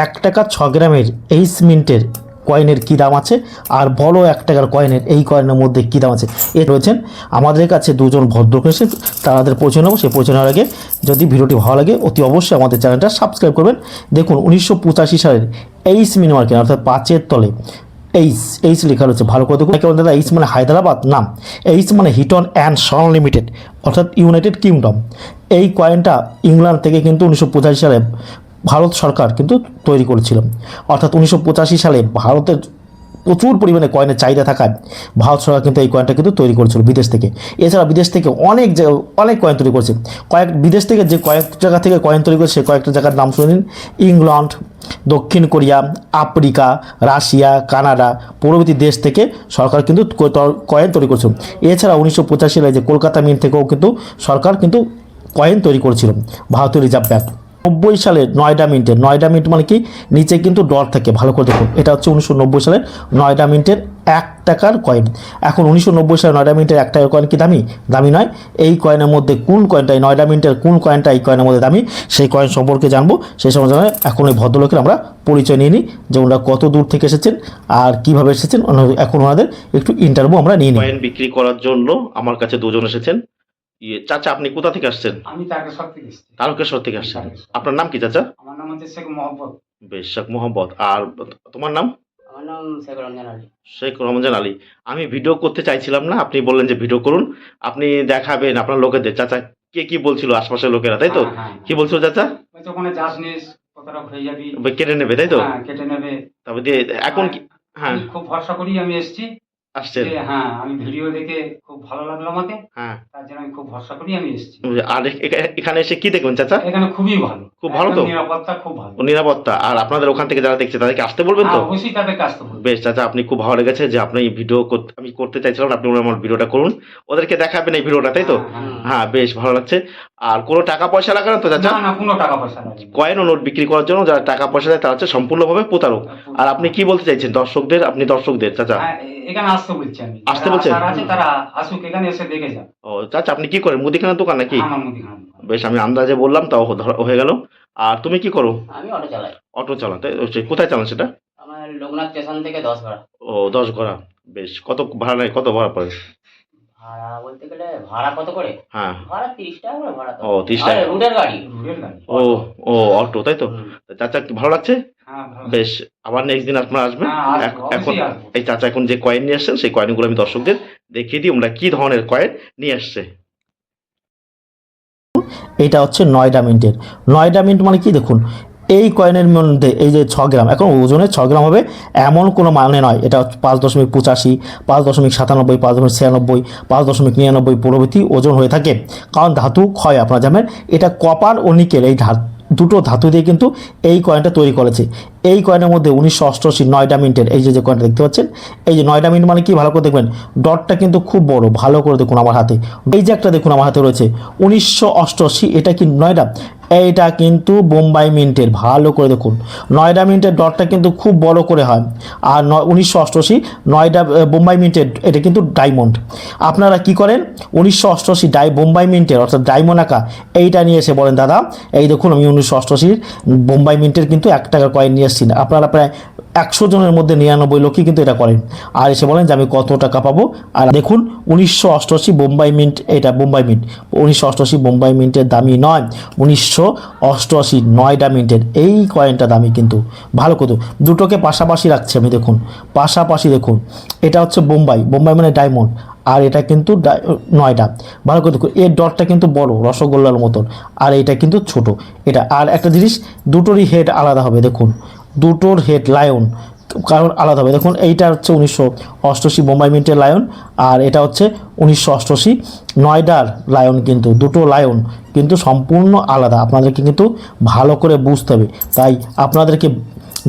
1 টাকা 6 গ্রামের এইচ মিন্টের কয়েনের কী দাম আছে আর বড় 1 টাকার কয়েনের এই কয়েনের মধ্যে কী দাম আছে এ রয়েছেন আমাদের কাছে দুজন ভদ্রলোক এসে তাদের পরিচয় নেব। সেই পরিচয় নেওয়ার আগে যদি ভিডিওটি ভালো লাগে অতি অবশ্যই আমাদের চ্যানেলটা সাবস্ক্রাইব করবেন। দেখুন 1985 সালের এইচ মিনি মার্কেট অর্থাৎ 5-এর তলে এইচ লেখা রয়েছে, ভালো করে দেখুন। কেমন দাদা, এইচ মানে হায়দ্রাবাদ নাম, এইচ মানে হিটন অ্যান্ড সন লিমিটেড অর্থাৎ ইউনাইটেড কিংডম। এই কয়েনটা ইংল্যান্ড থেকে কিন্তু 1985 সালে ভারত সরকার কিন্তু তৈরি করেছিল। অর্থাৎ 1985 সালে ভারতের প্রচুর পরিমাণে কয়েনের চাহিদা থাকায় ভারত সরকার কিন্তু এই কয়েনটা কিন্তু তৈরি করেছিল বিদেশ থেকে। এছাড়া বিদেশ থেকে অনেক কয়েন তৈরি করেছে। বিদেশ থেকে যে কয়েক জায়গা থেকে কয়েন তৈরি করেছে কয়েকটা জায়গার নাম শুনে নিন। ইংল্যান্ড, দক্ষিণ কোরিয়া, আফ্রিকা, রাশিয়া, কানাডা প্রভৃতি দেশ থেকে সরকার কিন্তু কয়েন তৈরি করেছিল। এছাড়া 1985 সালে যে কলকাতা মিন্ট থেকেও কিন্তু সরকার কিন্তু কয়েন তৈরি করেছিল ভারতীয় রিজার্ভ ব্যাংক। 90 সালের নয়ডা মিন্ট মানে কি নিচে কিন্তু ডট থাকে, ভালো করে দেখুন। এটা হচ্ছে 1990 সালের নয়ডা মিন্টের 1 টাকার কয়েন। এখন 1990 সালের নয়ডা মিন্টের 1 টাকার কয়েন কি দামি নয়। এই কয়েনের মধ্যে কোন কয়েনটা, এই নয়ডা মিন্টের কোন কয়েনটা এই কয়েনের মধ্যে দামি, সেই কয়েন সম্পর্কে জানবো। সেই সম্পর্কে এখন ওই ভদ্রলোকের আমরা পরিচয় নিয়ে নিই যে ওনারা কত দূর থেকে এসেছেন আর কিভাবে এসেছেন। এখন ওনাদের একটু ইন্টারভিউ আমরা নিয়ে নিই। কয়েন বিক্রি করার জন্য আমার কাছে দুজন এসেছেন। চাচা, আপনি কোথা থেকে আসছেন? আমি তারকেশ্বর থেকে এসেছি। তারকেশ্বর থেকে আসছেন। আপনার নাম কি চাচা? আমার নাম হচ্ছে শেখ মোহাম্মদ। বেশ, শেখ মোহাম্মদ। আর তোমার নাম? আমার নাম শেখ রমজান আলী। শেখ রমজান আলী। আমি ভিডিও করতে চাইছিলাম না, আপনি বললেন যে ভিডিও করুন, আপনি দেখাবেন আপনার লোকেদের। চাচা কে কি বলছিল আশপাশের লোকেরা, তাই তো? কি বলছিল চাচা? ওই তো ওখানে যাস নিস, কতটা হয়ে যাবি, কেটে নেবে, তাই তো? হ্যাঁ কেটে নেবে। তবে দিয়ে এখন কি? হ্যাঁ, আমি খুব ভরসা করি আমি এসেছি। আসছেন। হ্যাঁ, আমি ভিডিও দেখে খুব ভালো লাগলো আমাকে। হ্যাঁ, তার জন্য আমি খুব ভরসা করি আমি এসেছি। আর এখানে এসে কি দেখবেন চাচা? এখানে খুবই ভালো, খুব ভালো তো? নিরাপত্তা খুব ভালো। নিরাপত্তা। আর আপনাদের ওখান থেকে যারা দেখছে তাদেরকে আসতে বলবেন তো? অবশ্যই তাদেরকে আসতে বলবো। বেশ চাচা, আপনি খুব ভালো লেগেছে যে আপনি এই ভিডিও আমি করতে চাইছিলাম, আপনি আমার ভিডিওটা করুন, ওদেরকে দেখাবেন এই ভিডিওটা, তাই তো? হ্যাঁ, বেশ ভালো লাগছে। আর কোনো টাকা পয়সা লাগে না তো চাচা? না, কোনো টাকা পয়সা লাগে না। কয়েন ও নোট বিক্রি করার জন্য যারা টাকা পয়সা দেয় তারা হচ্ছে সম্পূর্ণভাবে প্রতারক। আর আপনি কি বলতে চাইছেন দর্শকদের? আপনি দর্শকদের চাচা এখানে আসতে বলছি আমি। আসতে বলছেন? যারা আছে তারা আসুক, এখানে এসে দেখে যান। ও চাচা, আপনি কি করেন? মুদিখানার দোকান নাকি? আমার মুদিখানা দোকান। বেশ, আমি আন্দাজে বললাম তাও হয়ে গেল। আর তুমি কি করো? আমি অটো চালাই। অটো চালাতে? কোথায় চালান সেটা? আমার লোকনাথ স্টেশন থেকে 10 ভাড়া। ও, 10 ঘোড়া। বেশ, কত ভাড়া নেয়? কত ভাড়া পড়ে? ভাড়া বলতে গেলে ভাড়া কত করে? হ্যাঁ, ভাড়া 30 টাকা করে ভাড়া তো। ও 30 টাকা। রুটের গাড়ি। ও ও অটো, তাই তো? চাচা কি ভালো লাগছে? হ্যাঁ, ভালো। বেশ, আবার নেক্সট দিন আপনারা আসবেন। হ্যাঁ, আসবো, এখন অবশ্যই আসবো। এই চাচা এখন যে কয়েন নিয়ে আসছেন সেই কয়েনগুলো আমি দর্শকদের দেখিয়ে দিই ওরা কি ধরনের কয়েন নিয়ে আসছে। এটা হচ্ছে নয়ডা মিন্ট মানে কি দেখুন, এই কয়েনের মধ্যে এই যে 6 গ্রাম, এখন ওজনে 6 গ্রাম হবে এমন কোনো মানে নয়। এটা 5.85, 5.97, 5.96, 5.99 প্রভৃতি ওজন হয়ে থাকে। কারণ ধাতু ক্ষয় আপনারা জানেন, এটা কপার ও নিকেল এই দুটো ধাতু দিয়ে কিন্তু এই কয়েনটা তৈরি করেছে। এই কয়েনের মধ্যে 1988 নয়ডা মিন্টের এই যে কয়েনটা দেখতে পাচ্ছেন, এই যে নয়ডা মিন্ট মানে কি ভালো করে দেখবেন, ডটটা কিন্তু খুব বড়, ভালো করে দেখুন আমার হাতে। এই যে একটা দেখুন আমার হাতে রয়েছে 1988, এটা কি নয়ডা? এইটা কিন্তু বোম্বাই মিন্টের, ভালো করে দেখুন। নয়ডা মিন্টের ডটটা কিন্তু খুব বড় করে হয়। আর 1988 নয়ডা বোম্বাই মিন্টের এটা কিন্তু ডায়মন্ড। আপনারা কি করেন, 1988 বোম্বাই মিন্টের অর্থাৎ ডায়মন্ড আঁকা এইটা নিয়ে এসে বলেন দাদা এই দেখুন আমি 1988 বোম্বাই মিন্টের কিন্তু 1 টাকার কয়েন নিয়ে এসেছি। আপনারা প্রায় 100 জনের মধ্যে 99 লোকই কিন্তু এটা করেন। আর এসে বলেন যে আমি কত টাকা পাবো। আর দেখুন 1988 বোম্বাই মিন্ট, এটা বোম্বাই মিন্ট। 1988 বোম্বাই মিন্টের দামি নয়, 1988 নয়ডা মিন্টের এই কয়েনটা দামি কিন্তু। ভালো করে দুটোকে পাশাপাশি রাখছি আমি, দেখুন পাশাপাশি দেখুন। এটা হচ্ছে বোম্বাই মানে ডায়মন্ড, আর এটা কিন্তু নয়ডা। ভালো করে দেখুন, এর ডটটা কিন্তু বড় রসগোল্লার মতন, আর এটা কিন্তু ছোট। এটা আর একটা জিনিস, দুটোরই হেড আলাদা হবে। দেখুন দুটোর হেড লায়ন, কারণ আলাদা হবে। দেখুন এইটা হচ্ছে 1988 বোম্বাই মিন্টের লায়ন, আর এটা হচ্ছে 1988 নয়ডার লায়ন। কিন্তু দুটো লায়ন কিন্তু সম্পূর্ণ আলাদা, আপনাদেরকে কিন্তু ভালো করে বুঝতে হবে। তাই আপনাদেরকে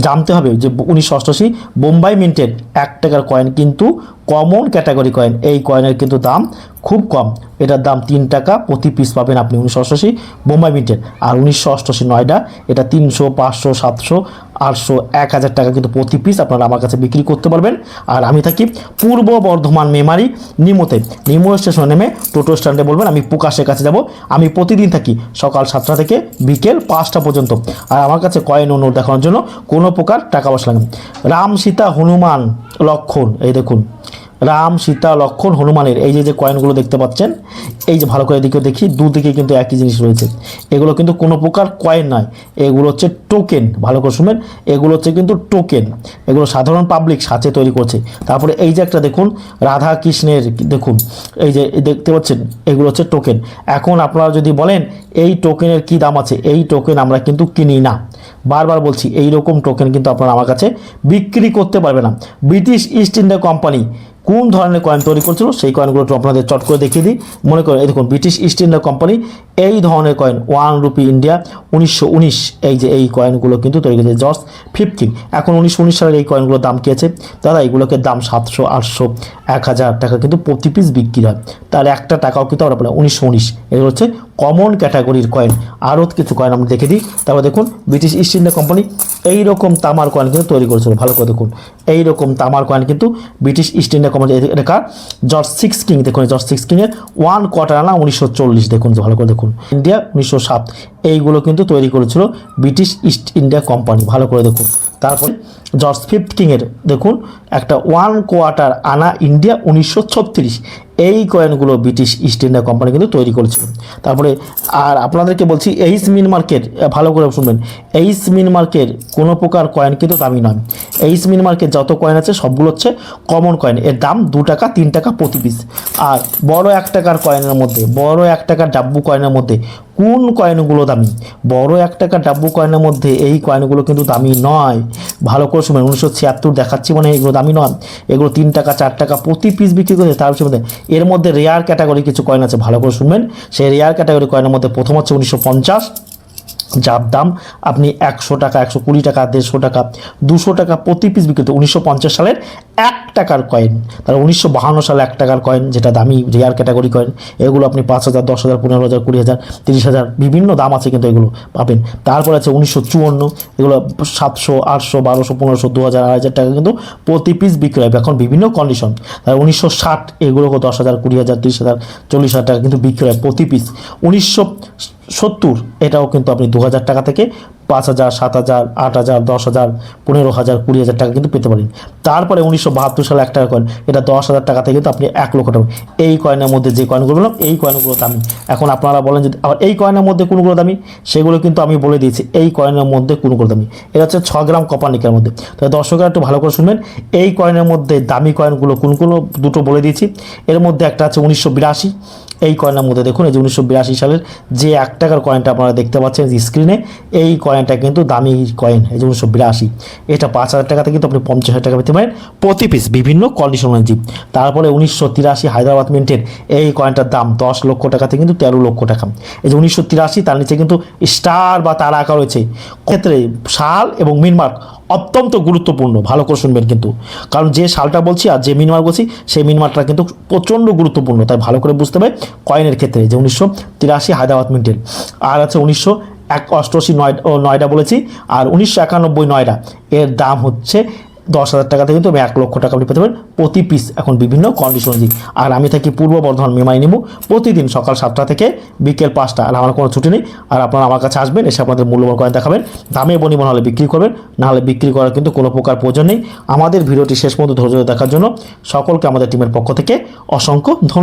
জানতে হবে যে 1988 বোম্বাই মিন্টের 1 টাকার কয়েন কিন্তু কমন ক্যাটাগরি কয়েন। এই কয়েনের কিন্তু দাম খুব কম, এটার দাম 3 টাকা প্রতি পিস পাবেন আপনি 1988 বোম্বাই মিন্টের। আর 1988 নয়ডা, এটা 300, 500, 700, 800, 1000 টাকা কিন্তু প্রতি পিস আপনারা আমার কাছে বিক্রি করতে পারবেন। আর আমি থাকি পূর্ব বর্ধমান মেমারি নিমোতে। নিমো স্টেশনে নেমে টোটো স্ট্যান্ডে বলবেন আমি প্রকাশের কাছে যাব। আমি প্রতিদিন থাকি সকাল 7টা থেকে বিকেল 5টা পর্যন্ত। আর আমার কাছে কয়েন ও নোট দেখানোর জন্য কোনো প্রকার টাকা পয়সা লাগে না। রাম, সীতা, হনুমান, লক্ষণ, এই দেখুন রাম, সীতা, লক্ষণ, হনুমানের এই যে কয়েনগুলো দেখতে পাচ্ছেন, এই যে ভালো করে দিকে দেখি, দুদিকে কিন্তু একই জিনিস রয়েছে। এগুলো কিন্তু কোনো প্রকার কয়েন নয়, এগুলো হচ্ছে টোকেন। ভালো করে শুনবেন, এগুলো হচ্ছে কিন্তু টোকেন। এগুলো সাধারণ পাবলিক সাথে তৈরি করছে। তারপরে এই যে একটা দেখুন রাধা কৃষ্ণের, দেখুন এই যে দেখতে পাচ্ছেন, এগুলো হচ্ছে টোকেন। এখন আপনারা যদি বলেন এই টোকেনের কি দাম আছে, এই টোকেন আমরা কিন্তু কিনি না। বারবার বলছি, এই রকম টোকেন কিন্তু আপনারা আমার কাছে বিক্রি করতে পারবে না। ব্রিটিশ ইস্ট ইন্ডিয়া কোম্পানি কোন ধরনের কয়েন তৈরি করছিল সেই কয়েনগুলো একটু আপনাদের চট করে দেখিয়ে দিই। মনে করেন এই দেখুন ব্রিটিশ ইস্ট ইন্ডিয়া কোম্পানি এই ধরনের কয়েন 1 রুপি ইন্ডিয়া 1919, এই যে এই কয়েনগুলো কিন্তু তৈরি করেছে জর্জ 15। এখন 1919 সালের এই কয়েনগুলোর দাম কী আছে দাদা? এগুলোকে দাম 700, 800, 1000 টাকা কিন্তু প্রতি পিস বিক্রি হয়। তাহলে একটা টাকাও কিন্তু আমরা পেলাম 1919। এগুলো হচ্ছে কমন ক্যাটাগরির কয়েন। আরও কিছু কয়েন আমরা দেখে দিই। তারপর দেখুন ব্রিটিশ ইস্ট ইন্ডিয়া কোম্পানি এই রকম তামার কয়েন কিন্তু তৈরি করেছিল। ভালো করে দেখুন, এই রকম তামার কয়েন কিন্তু ব্রিটিশ ইস্ট ইন্ডিয়া কোম্পানি রেখা জর্জ 6 কিং, দেখুন জর্জ 6 কিংয়ের 1 কোয়ার্টার আনা 1940, দেখুন ভালো করে দেখুন। ইন্ডিয়া 1907, এইগুলো কিন্তু তৈরি করেছিল ব্রিটিশ ইস্ট ইন্ডিয়া কোম্পানি। ভালো করে দেখুন। তারপরে জর্জ 5 কিংয়ের দেখুন একটা 1 কোয়ার্টার আনা ইন্ডিয়া 1936, এই কয়েনগুলো ব্রিটিশ ইস্ট ইন্ডিয়া কোম্পানি কিন্তু তৈরি করেছিল। তারপরে আর আপনাদেরকে বলছি এইচ মিন মার্কের, ভালো করে শুনবেন, এইচ মিন মার্কের কোনো প্রকার কয়েন কিন্তু দামি নয়। এইচ মিন মার্কের যত কয়েন আছে সবগুলো হচ্ছে কমন কয়েন, এর দাম 2 টাকা 3 টাকা প্রতি পিস। আর বড় 1 টাকার কয়েনের মধ্যে, বড় 1 টাকার ডাব্বু কয়েনের মধ্যে কোন কয়েনগুলো দামি? বড় 1 টাকার ডাব্বু কয়েনের মধ্যে এই কয়েনগুলো কিন্তু দামি নয়। ভালো করে শুনবেন, 1976 দেখাচ্ছি মানে এগুলো দামি নয়। এগুলো 3 টাকা 4 টাকা প্রতি পিস বিক্রি করে। তার মধ্যে এর মধ্যে রেয়ার ক্যাটাগরি কিছু কয়েন আছে, ভালো করে শুনবেন। সেই রেয়ার ক্যাটাগরি কয়েনের মধ্যে প্রথম হচ্ছে 1950, যার দাম আপনি 100 টাকা, 120 টাকা, 150 টাকা, 200 টাকা প্রতি পিস বিক্রি করতে। 1950 সালের 1 টাকার কয়েন। তাহলে 1952 সালে 1 টাকার কয়েন, যেটা দামি রেয়ার ক্যাটাগরি কয়েন, এগুলো আপনি 5000, 10000, 15000, 20000, 30000 বিভিন্ন দাম আছে কিন্তু এগুলো পাবেন। তারপর আছে 1954, এগুলো 700, 800, 1200, 1500, 2000, 2000 টাকা কিন্তু প্রতি পিস বিক্রি হবে এখন বিভিন্ন কন্ডিশন। তাহলে 1960 এগুলো 10000, 20000, 30000, 40000 টাকা কিন্তু বিক্রি হয় প্রতি পিস। 1970 এটাও কিন্তু আপনি 2000 টাকা থেকে 5000, 7000, 8000, 10000, 15000, 20000 টাকা কিন্তু পেতে পারেন। তারপরে 1972 সালে 1 টাকা কয়েন, এটা 10000 টাকা থেকে কিন্তু আপনি 1 লক্ষ টাকা। এই কয়েনের মধ্যে যে কয়েনগুলো বললাম এই কয়েনগুলো দামি। এখন আপনারা বলেন যদি আবার এই কয়েনের মধ্যে কোনগুলো দামি, সেগুলো কিন্তু আমি বলে দিয়েছি। এই কয়েনের মধ্যে কোনগুলো দামি, এটা হচ্ছে 6 গ্রাম কপার নিকেলের মধ্যে। তো দর্শকরা একটু ভালো করে শুনবেন, এই কয়েনের মধ্যে দামি কয়েনগুলো কোনগুলো দুটো বলে দিয়েছি। এর মধ্যে একটা আছে 1982, এই কয়েনের মধ্যে দেখুন এই যে 1982 সালের যে 1 টাকার কয়েনটা আপনারা দেখতে পাচ্ছেন স্ক্রিনে, এই কয়েনটা কিন্তু দামি কয়েন, এই যে 1982। এটা 5000 টাকাতে কিন্তু আপনি 50,000 টাকা পেতে পারেন প্রতি পিস বিভিন্ন কন্ডিশন অনুযায়ী। তারপরে 1983 হায়দ্রাবাদ মিন্টের এই কয়েনটার দাম 10 লক্ষ টাকা থেকে কিন্তু 13 লক্ষ টাকা। এই যে 1983, তার নিচে কিন্তু স্টার বা তারা আঁকা রয়েছে। ক্ষেত্রে সাল এবং মিনমার্ক অত্যন্ত গুরুত্বপূর্ণ, ভালো করে শুনবেন কিন্তু, কারণ যে সালটা বলছি আর যে মিনমার্ক বলছি সেই মিনমার্কটা কিন্তু প্রচণ্ড গুরুত্বপূর্ণ, তাই ভালো করে বুঝতে হবে কয়েনের ক্ষেত্রে। যে 1983 হায়দ্রাবাদ মিন্টের, আর আছে 1988 নয়ডা বলেছি, আর 1991 নয়ডা, এর দাম হচ্ছে 10,000 টাকা থেকে কিন্তু 1 লক্ষ টাকা আপনি পেতে পারেন প্রতি পিস এখন বিভিন্ন কন্ডিশন দিয়ে। আর আমি থাকি পূর্ব বর্ধমান মেমারি নিমু, প্রতিদিন সকাল 7টা থেকে বিকেল 5টা, আর আমার কোনো ছুটি নেই। আর আপনারা আমার কাছে আসবেন, এসে আপনাদের মূল্যবান কয়েন দেখাবেন, দামে বনিবন হলে বিক্রি করবেন, নাহলে বিক্রি করার কিন্তু কোনো প্রকার প্রয়োজন নেই। আমাদের ভিডিওটি শেষ পর্যন্ত ধৈর্য দেখার জন্য সকলকে আমাদের টিমের পক্ষ থেকে অসংখ্য ধন্যবাদ।